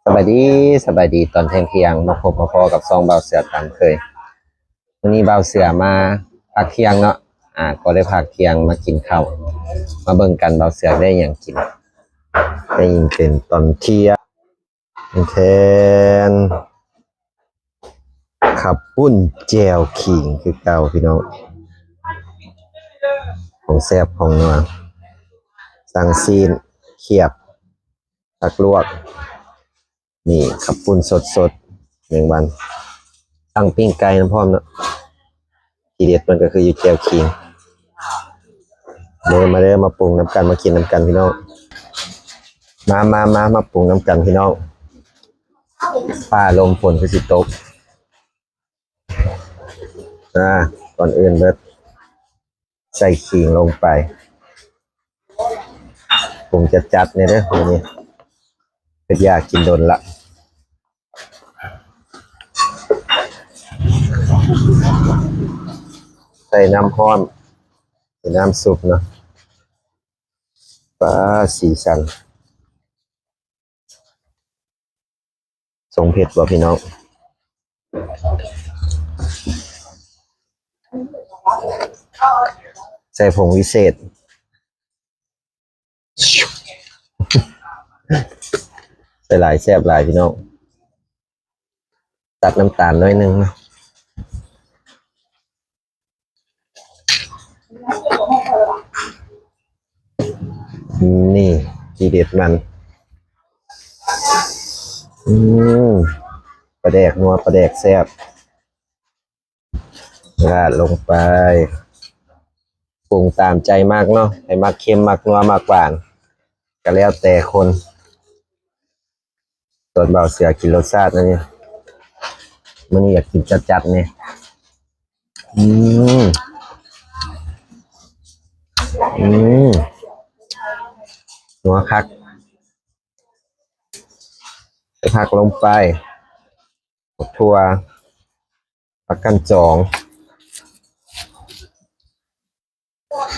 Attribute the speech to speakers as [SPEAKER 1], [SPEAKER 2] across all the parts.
[SPEAKER 1] สบายดีสบายดีตอนเที่ยงเที่ยงมาพบมาพอกับซองเบาเสือตามเคยวันนี้เบาเสือมาพักเที่ยงเนาะก็ได้พักเที่ยงมากินข้าวมาเบิ่งกันเบาเสือได้อย่างกินได้ยินเป็นตอนเที่ยงแทนขับปุ้นแจวขิงคือเก่าพี่น้องของแซ่บของนัวสั่งซีนเขียบผักลวกนี่ขับปุ้นสดๆ1 วันตั้งปิ้งไก่น้ำพร้อมเนาะทีเด็ดมันก็คืออยู่แจวขิงเด้อมาปรุงน้ำกันมากินน้ำกันพี่น้องมาปรุงน้ำกันพี่น้องฟ้าลมฝนคือสิตกก่อนอื่นเบิดใส่ขิงลงไปปรุงจัดเนี่ยเด้อวันนี้เป็นอยากกินโดนละใส่น้ำร้อนใส่น้ำซุปเนาะปลาสีสันทรงเผ็ดบ่พี่น้องใส่ผงวิเศษใส่หลายแซ่บหลายพี่น้องตัดน้ำตาลน้อยนึงนะนี่ทีเด็ดมันปลาแดกนัวปลาแดกแซ่บราดลงไปปรุงตามใจมากเนาะให้มักเค็มมักนัวมักหวานก็แล้วแต่คนส่วนเบาเสือกินรสชาตินะเนี่ยมันอยากกินจัดๆเนี่ยนัวคักใส่ผักลงไปถั่วผักกันจอง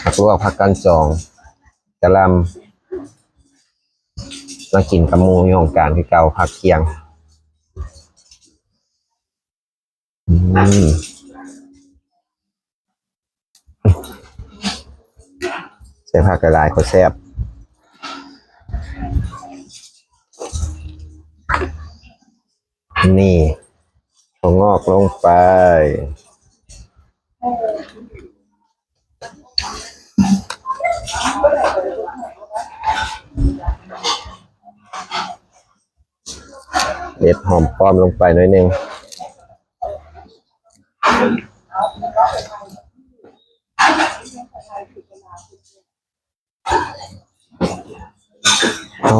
[SPEAKER 1] ผักลวกผักกันจองกะหล่ำมากินกับหมูยองการที่เก่าผักเคียงใส่ผักกระดาษก็แซ่บนี่ถั่วงอกลงไปเด็ดหอมป้อมลงไปหน่อยนึงโอ้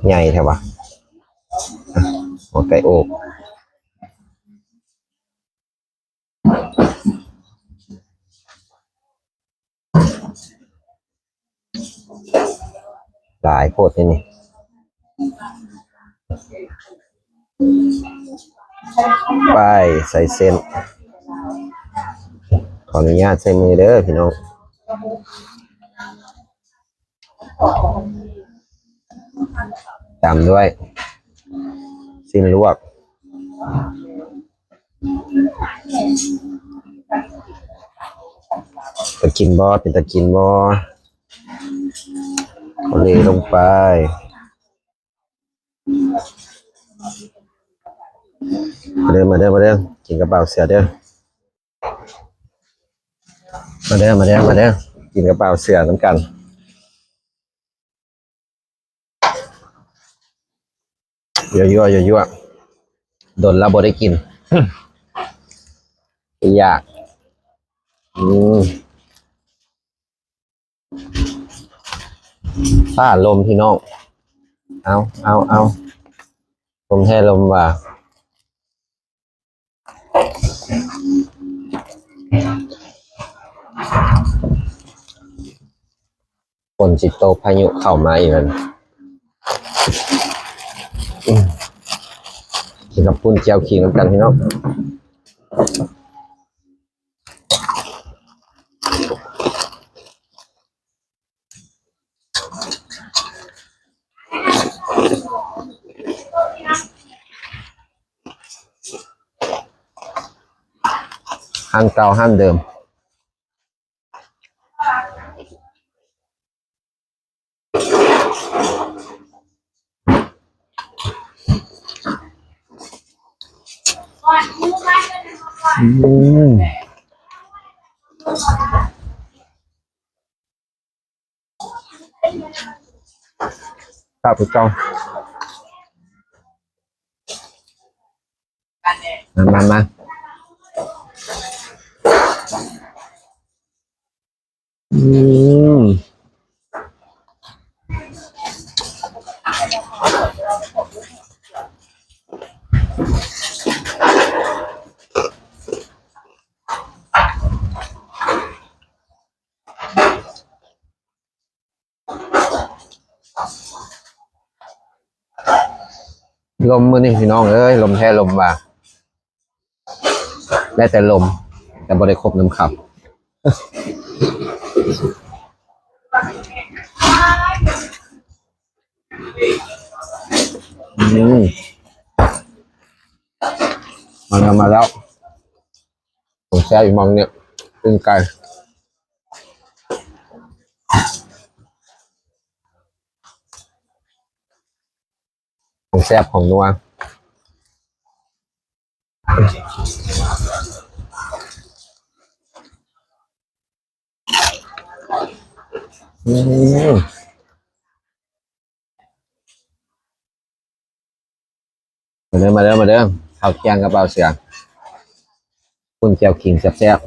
[SPEAKER 1] ใหญ่แท้วะหัวไก่อกหลายโพดนี่ไปใส่เส้นขออนุญาตใส่มือเด้อพี่น้องตามด้วยสิ้นลวกตะกินบอเป็นตะกินบอเอาเลยลงไปมาเด้อกินกระเป๋าเสือเด้อมาเด้อกินกระเป๋าเสือน้ำกันยั่วโดนแล้วบ่ได้กินอยากฟ้าลมพี่น้องเอาลมแท้ลมว่าฝนจิตโตพายุเข้ามาอีกแล้วกินกับปุ้นเจียวขิงน้ำกันพี่น้อง ห้างเก่าห้างเดิมครับพี่จ้องมาลมมือนี่พี่น้องเอ้ยลมแท้ลมว่าได้แต่ลมแต่บ่ได้ครบน้ำขับมาแล้วผมแช่อยู่มองเนี่ยตึงไก่ของแซ่บของนัวมาเด้อข้าวเที่ยงกับเบาเสือคุณเจียวขิงแซ่บ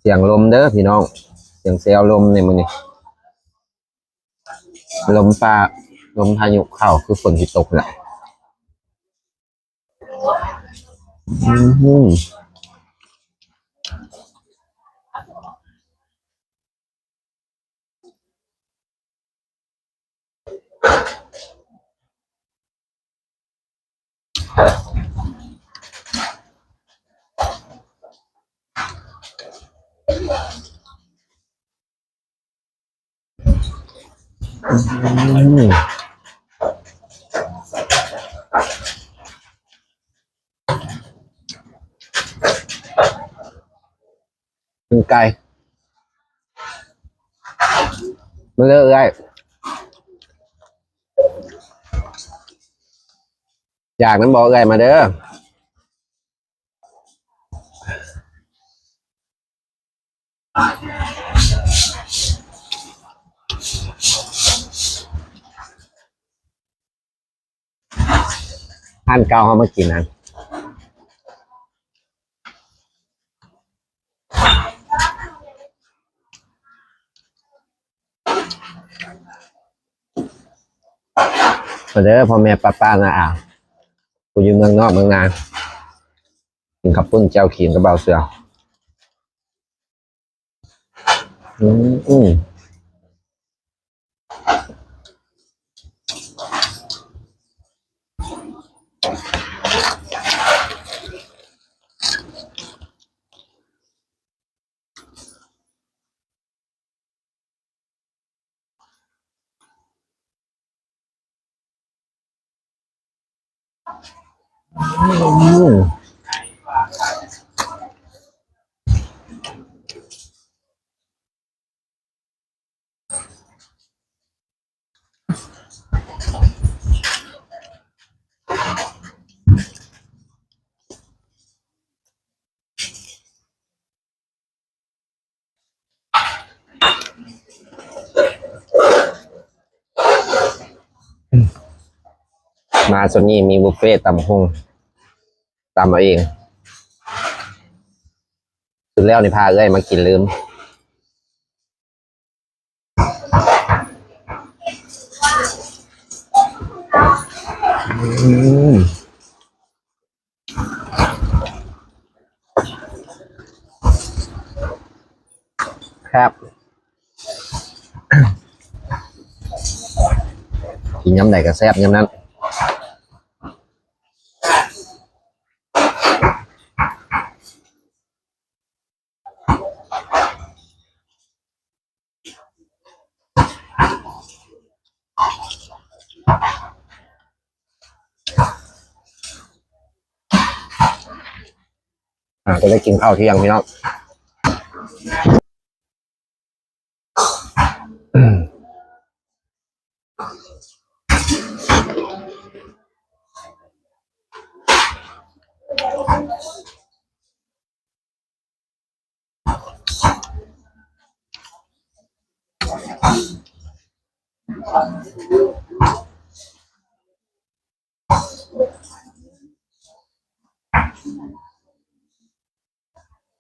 [SPEAKER 1] เสียงลมเด้อพี่น้องเสียงเซลลมเนี่ยมันนี่ลมฟ้าลมพายุเข้าคือฝนที่ตกแหละตึงไก่มาเลิกได้อยากน้ำบอกไงมาเด้อท่านเก่าเขามากินนะมาเด้อพ่อแม่ป้านะกูอยู่เมืองนอกเมืองนากินข้าวปุ้นเจ้าขีนกับเบาเสือมาส่วนนี้มีบุฟเฟ่ตำฮงตำเอาเองสุดแล้วนี่พาเอ้ยมากินลืม อืมครับกินยำไหนก็แซ่บยำนั้นก็ได้กินข้าวเที่ยงพี่น้อง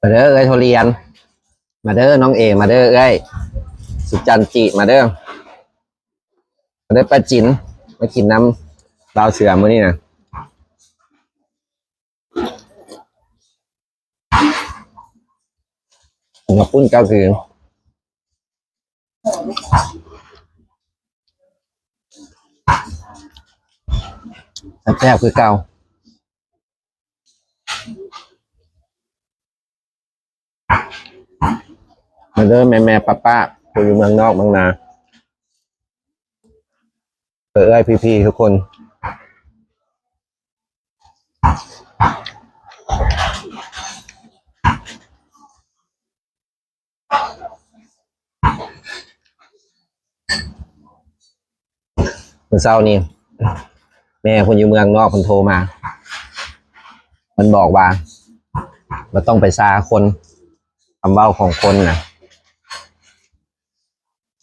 [SPEAKER 1] มาเด้อเอ้ยโทเรียนมาเด้อน้องเอมาเด้อเอ้ยสุจันจิมาเด้อมาเด้อป้าจินมากินน้ำลาวเสือมื้อนี้นะผมมาปุ้นเก้าคืนแซ่บคือเก่ามาเด้อแม่แม่ป้าป้าคนอยู่เมืองนอกเมืองนาเอ้ยพี่ๆทุกคนเมื่อเช้านี้แม่คนอยู่เมืองนอกคนโทรมามันบอกว่าเราต้องไปซาคนคำเว้าของคนนะ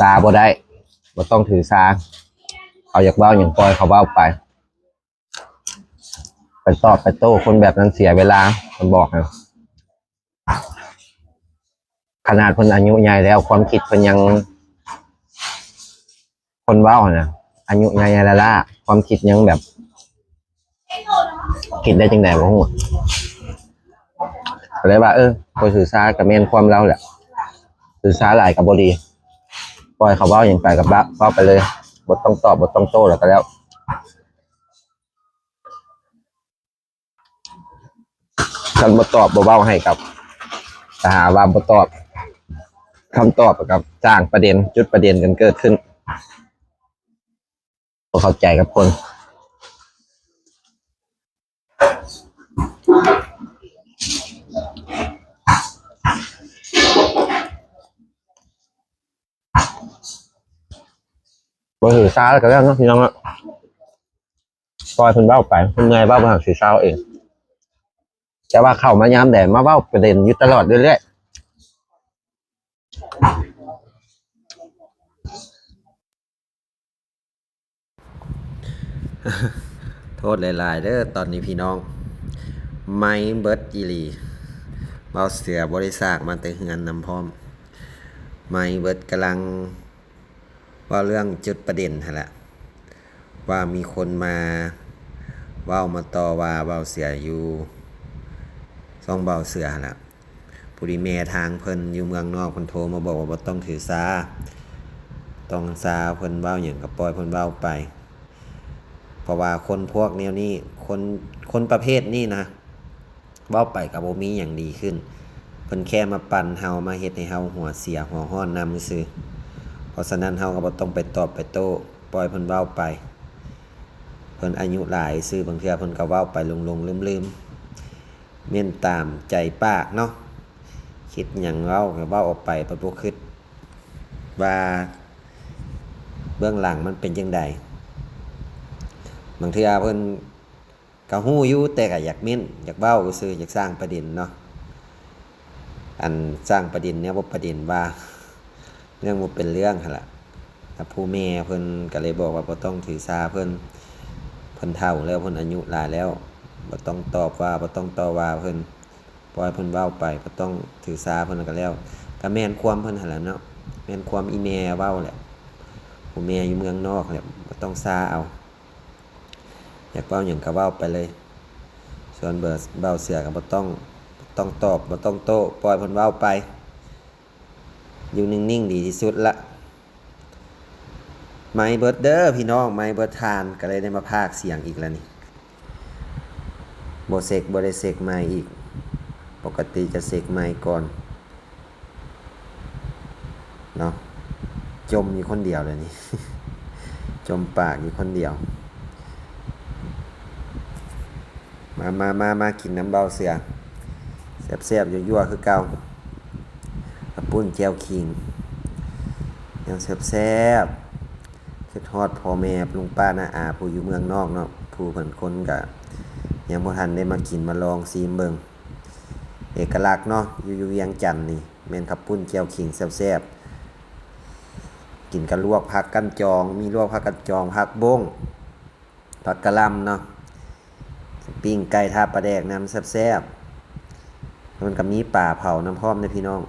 [SPEAKER 1] ซาบ่ได้บ่ต้องถือซาเขาอยากเว้าอย่างปล่อยเขาเว้าไปตอบไปโต้คนแบบนั้นเสียเวลามันบอกนะขนาดคนอายุใหญ่แล้วความคิดเพิ่นยังคนเว้านะอายุใหญ่แล้วล่ะความคิดยังแบบคิดได้จังได๋บ่ฮู้ก็เลยว่าคนสื่อสารกับแม่นความเราแหละสื่อสารหลายกับบ่ดีปล่อยเขาเว้าหยังไปกับเว้าไปเลยบ่ต้องตอบบ่ต้องโต้แล้วก็แล้วคันบ่ตอบบ่เว้าให้กับถ้าหาว่าบ่ตอบคำตอบกับสร้างประเด็นจุดประเด็นกันเกิดขึ้นบ่เข้าใจกับคนบ่สื่อสารแล้วก็แล้วเนาะพี่น้องเนาะปล่อยเพิ่นเว้าไปเพิ่นเมื่อยเว้าบ่หักสิเช้าเองแต่ว่าเข้ามายามใดมาเว้าประเด็นอยู่ตลอดเรื่อยๆโทษหลายๆเด้อตอนนี้พี่น้องไม้เบิดอีหลีเว้าเสียบ่ได้ซากมาแต่เฮือนนำพร้อมไม้เบิดกำลังว่าเรื่องจุดประเด็นหั่นแหละว่ามีคนมาเว้ามาต่อว่าเว้าเสียอยู่ซ่องเว้าเสือหั่นล่ะผู้ดีแม่ทางเพิ่นอยู่เมืองนอกเพิ่นโทรมาบอกว่าบ่ต้องถือสาต้องซาเพิ่นเว้าหยังก็ปล่อยเพิ่นเว้าไปเพราะว่าคนพวกแนวนี้คนประเภทนี้นะเว้าไปก็บ่มีหยังดีขึ้นเพิ่นแค่มาปั่นเฮามาเฮ็ดให้เฮาหัวเสียหัวร้อนนำซื่อเพราะฉะนั้นเฮาก็บ่ต้องไปตอบไปโต้ปล่อยเพิ่นเว้าไปเพิ่นอายุหลายซื่อบางเทื่อเพิ่นก็เว้าไปลงๆลืมๆเม่นตามใจปากเนาะคิดหยังเว้าก็เว้าออกไปบ่คิดว่าเบื้องหลังมันเป็นจังไดบางเทื่อเพิ่นก็ฮู้อยู่แต่ก็อยากเม้นอยากเว้าซื่ออยากสร้างประเด็นเนาะอันสร้างประเด็นเนี่ยบ่ประเด็นว่าเรื่องบ่เป็นเรื่องหั่นล่ะแต่ผู้แม่เพิ่นก็เลยบอกว่าบ่ต้องถือสาเพิ่นเฒ่าแล้วเพิ่นอายุหลายแล้วบ่ต้องตอบว่าบ่ต้องต่อว่าเพิ่นปล่อยเพิ่นเว้าไปบ่ต้องถือสาเพิ่นก็แล้วก็แม่นความเพิ่นหั่นล่ะเนาะแม่นความอีแม่เว้าแหละผู้แม่อยู่เมืองนอกแหละบ่ต้องซาเอา อยากเว้าหยังก็เว้าไปเลยส่วนเบาเสือก็บ่ต้องตอบบ่ต้องโต้ปล่อยเพิ่นเว้าไปอยู่นิ่งๆดีที่สุดละไมค์เบิดเด้อพี่น้องไมค์เบิดทานก็เลยได้มาพากย์เสียงอีกแล้วนี่บ่ได้เสกไมค์อีกปกติจะเสกไมค์ก่อนเนาะจมอยู่คนเดียวเลยนี่ จมปากอยู่คนเดียวมากินน้ำเบาเสือแซ่บๆยั่วๆคือเก่ากับปุ้นแก้วคิงยังแซ่บๆคือทอดพ่อแม่ลุงป้าน้าอาผู้อยู่เมืองนอกเนาะผู้เพิ่นคนก็ยังบ่ทันได้มากินมาลองซีมเบิ่งเอกลักษณ์เนาะอยู่เวียงจันทน์นี่แม่นกับปุ้นแก้วคิงแซ่บๆกินกับลวกผักกันจองมีลวกผักกันจองผักบงผักกะหล่ำเนาะปิ้งไก่ทาปลาแดกน้ำแซ่บๆมันก็มีป่าเผาน้ำพร้อมนะพี่น้อง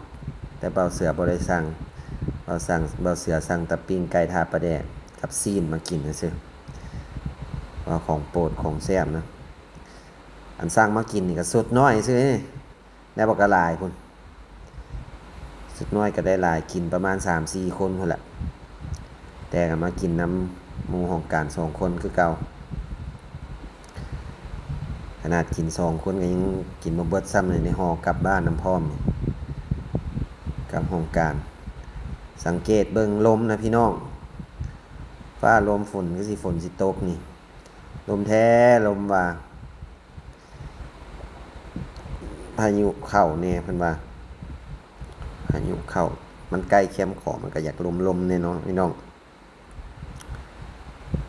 [SPEAKER 1] แต่เบาเสือบ่ได้สั่งเบาเสือสั่งแต่ปิ้งไก่ทาปลาแดกกับซีนมากินซื่อว่าของโปรดของแซ่บนะอันสั่งมากินนี่ก็สุดน้อยซื่อนี่ได้บ่ก็หลายพุ่นสุดน้อยก็ได้หลายกินประมาณ 3-4 คนพุ่นแหละแต่ก็มากินน้ำหมู่ของการ2คนคือเก่าขนาดกิน2คนก็ยังกินบ่เบิดซ้ำเลยในห่อกลับบ้านน้ำพร้อมนี่กับห้องการสังเกตเบิ่งลมนะพี่น้องฟ้าลมฝนก็สิฝนสิตกนี่ลมแท้ลมว่าพายุเข้าแน่เพิ่นว่าพายุเข้ามันใกล้แคมป์ของมันก็อยากลมแน่เนาะพี่น้อง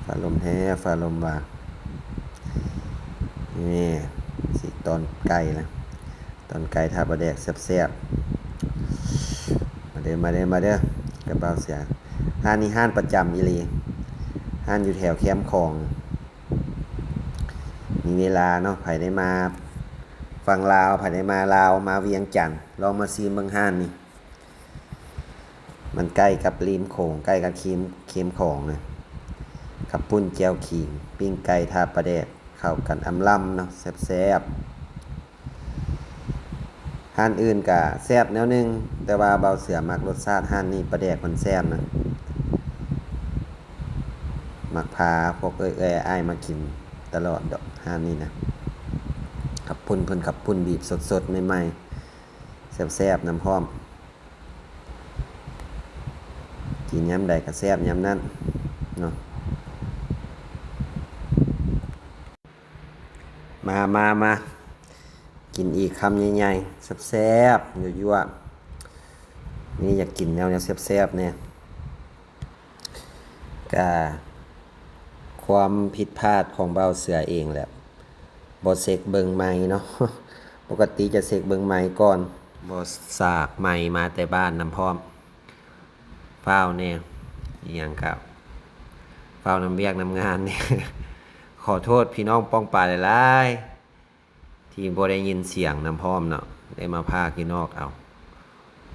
[SPEAKER 1] ฟ้าลมแท้ฟ้าลมว่านี่สิตอนไก่นะตอนไก่ทาปลาแดกแซ่บๆมาเด้อกระเป๋าเสียห้านนี้ห้านประจำอีหลีห้านอยู่แถวแคมป์ของมีเวลาเนาะไผได้มาฟังลาวไผได้มาลาวมาเวียงจันทน์ลองมาซีมเบิ่งห้านนี่มันใกล้กับริมโขงใกล้กับเค็มของนะขับปุ้นแจ่วขิงปิ้งไก่ทาปลาแดกเข้ากันอำล่ำเนาะแซ่บๆห้านอื่นก็แซ่บแนวนึงแต่ว่าเบาเสือมักรสชาติห้านนี้ปลาแดกมันแซ่บนะมักพาพวกอ้ายมากินตลอดดอกห้านนี้นะขับปุ้นเพิ่นขับปุ้นบีบสดๆใหม่ๆแซ่บๆน้ำพร้อมกินยำใดก็แซ่บยำนั้นเนาะมากินอีกคำใหญ่ๆแซ่บๆยั่วๆนี่อยากกินแนวแซ่บๆเนี่ยก็ความผิดพลาดของเบาเสือเองแหละบ่เสกเบิ่งไม้เนาะ ปกติจะเสกเบิ่งไม้ก่อนบ่สากไม้มาแต่บ้านน้ำพร้อมฟ้าวแน่อีหยังครับฟ้าวน้ำเวียกน้ำงานเนี่ย ขอโทษพี่น้องป้องปรายหลายๆที่บ่ได้ยินเสียงน้ำพร้อมเนาะได้มาพากอยู่นอกเอา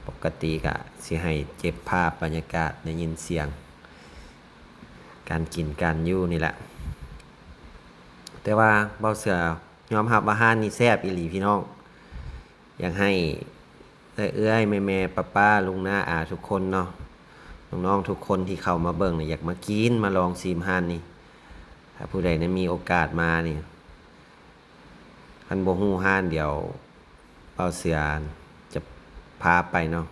[SPEAKER 1] ปกติก็สิให้เก็บภาพบรรยากาศได้ยินเสียงการกินการอยู่นี่แหละแต่ว่าเบาเสือยอมรับว่าห้านนี่แซ่บอีหลีพี่น้องอยากให้เอื้อยแม่ป้าลุงน้าอาทุกคนเนาะน้องๆทุกคนที่เข้ามาเบิ่งเนี่ยอยากมากินมาลองชิมห้านนี่ถ้าผู้ใดได้มีโอกาสมานี่คันบ่ฮู้ห้านเดี๋ยวเบาเสือจะพาไปเนาะ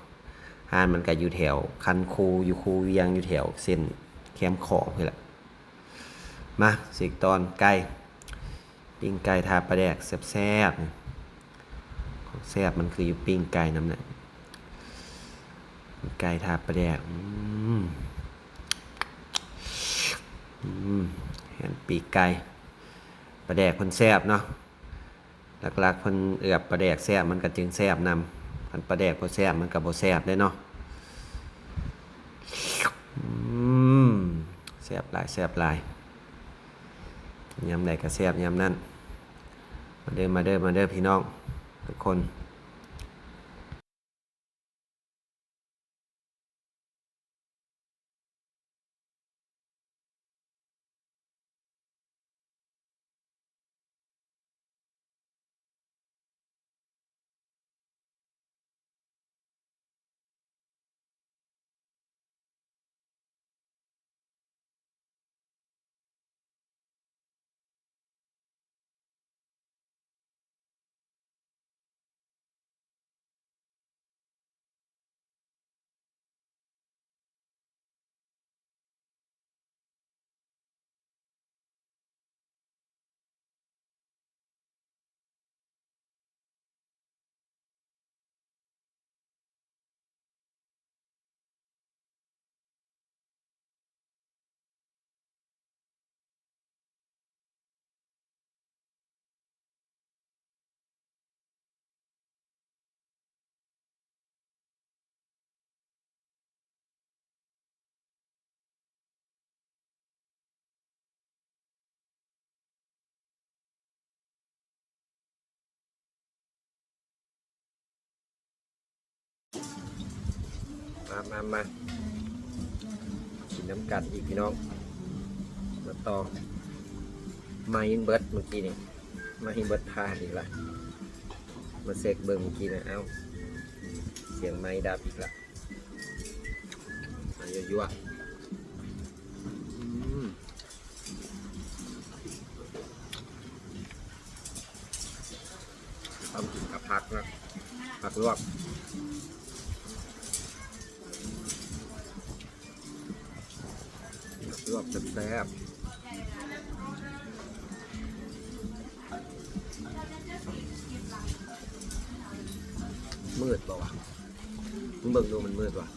[SPEAKER 1] ห้านมันก็อยู่แถวคันคูอยู่คูเวียงอยู่แถวเส้นแคมป์ของนี่แหละมาสิตอนไก่ปิ้งไก่ทาปลาแดกแซ่บๆของแซ่บมันคืออยู่ปิ้งไก่น้ำเนี่ยไก่ทาปลาแดกเห็นปีกไก่ปลาแดกเพิ่นแซ่บเนาะหลักๆเพิ่นเอือบปลาแดกแซ่บมันก็จึงแซ่บนำคันปลาแดกบ่แซ่บมันก็บ่แซ่บได้เนาะแซ่บหลายยำใดก็แซ่บยำนั้นมาเด้อพี่น้องทุกคน มากินน้ำกัดอีกพี่น้องมาต่อไม้เบิร์ดเมื่อกี้นี่ไม้เบิร์ดพาอีกละมาเสกเบิ่งเมื่อกี้นะเอ้าเสียงไม้ดับอีกละมายั่วๆต้องกินกับผักนะผักลวกแซ่บมืดเปล่าวะมึงเบิ่งดูมันมืดวะ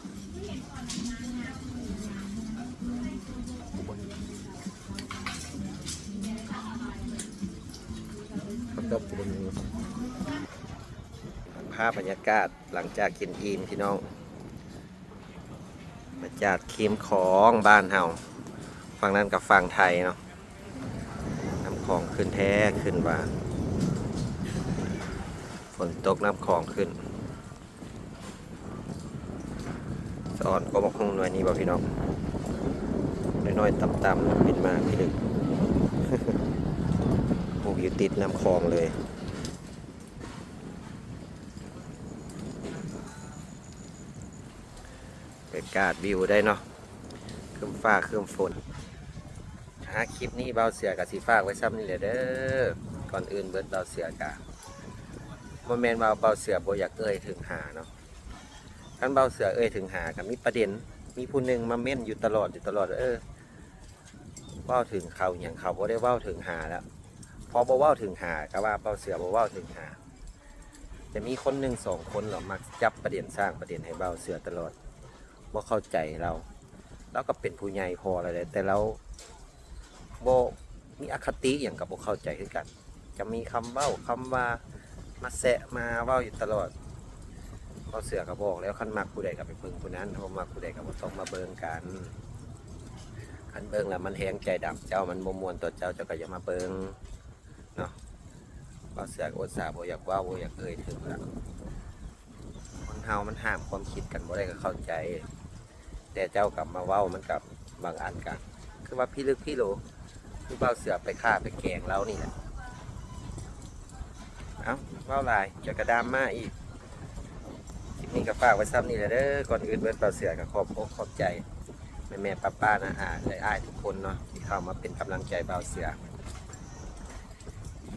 [SPEAKER 1] ข้าวต้มกูบนมือภาพบรรยากาศหลังจากกินอิ่มพี่น้องมาจากคิมของบ้านเฮาฝั่งนั้นกับฝั่งไทยเนาะน้ำของขึ้นแท้ขึ้นว่าฝนตกน้ำของขึ้นสอนก็บอกคงหน่วยนี้บ่พี่น้องน้อยๆต่ำๆเป็นมาพี่ดึกปลูกอยู่ติดน้ำคลองเลยเป็นกาดวิวได้เนาะเครื่องฟ้าเครื่องฝนคลิปนี้เบาเสือกับสีฟ้าไว้ซ้ำนี่แหละเด้อก่อนอื่นเบิดเบาเสือกะโมเมนต์เบาเสือโบอยากเอ่ยถึงหาเนาะท่านเบาเสือเอ่ยถึงหากับมีประเด็นมีผู้หนึ่งมาเม่นอยู่ตลอดเว้าถึงเขาอย่างเขาบ่ได้เว้าถึงหาแล้วพอบ่เว้าถึงหาก็ว่าเบาเสือบ่เว้าถึงหาจะมีคนหนึ่งสองคนหรอมักจับประเด็นสร้างประเด็นให้เบาเสือตลอดบ่เข้าใจเราก็เป็นผู้ใหญ่พออะไรแต่เราโบมีอคติอย่างกับโบเข้าใจคือกันจะมีคำเว้าคำว่ามาแสะมาเว้าอยู่ตลอดพอเสือกับบอกแล้วคันมักผู้ใดกับไปเบิ่งผู้นั้นเขามักผู้ใดกับต้องมาเบิ่งกันคันเบิ่งแล้วมันแหงใจดำเจ้ามันบ่ม่วนตัวเจ้าก็อย่ามาเบิ่งเนาะพอเสืออดสาบ่อยากว่าบ่อยากเอ่ยถึงแล้วคนเฮามันห้ามความคิดกันบ่ได้ก็เข้าใจแต่เจ้ากลับมาเว้ามันกับบางอันกันคือว่าพี่ลึกพี่โหลคือเบาเสือไปฆ่าไปแกงเรานี่แหละเอ้าเว้าลายจะกระดามมาอีกคลิปนี้ก็ฝากไว้ซ้ำนี่แหละเด้อก่อนอื่นเบิดเบาเสือกับขอบใจแม่ป้านะอ้ายทุกคนเนาะที่เข้ามาเป็นกำลังใจเบาเสือ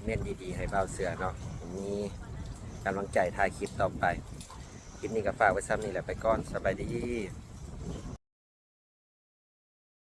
[SPEAKER 1] เม่นดีๆให้เบาเสือเนาะมีกำลังใจถ่ายคลิปต่อไปคลิปนี้ก็ฝากไว้ซ้ำนี่แหละไปก่อนสบายดี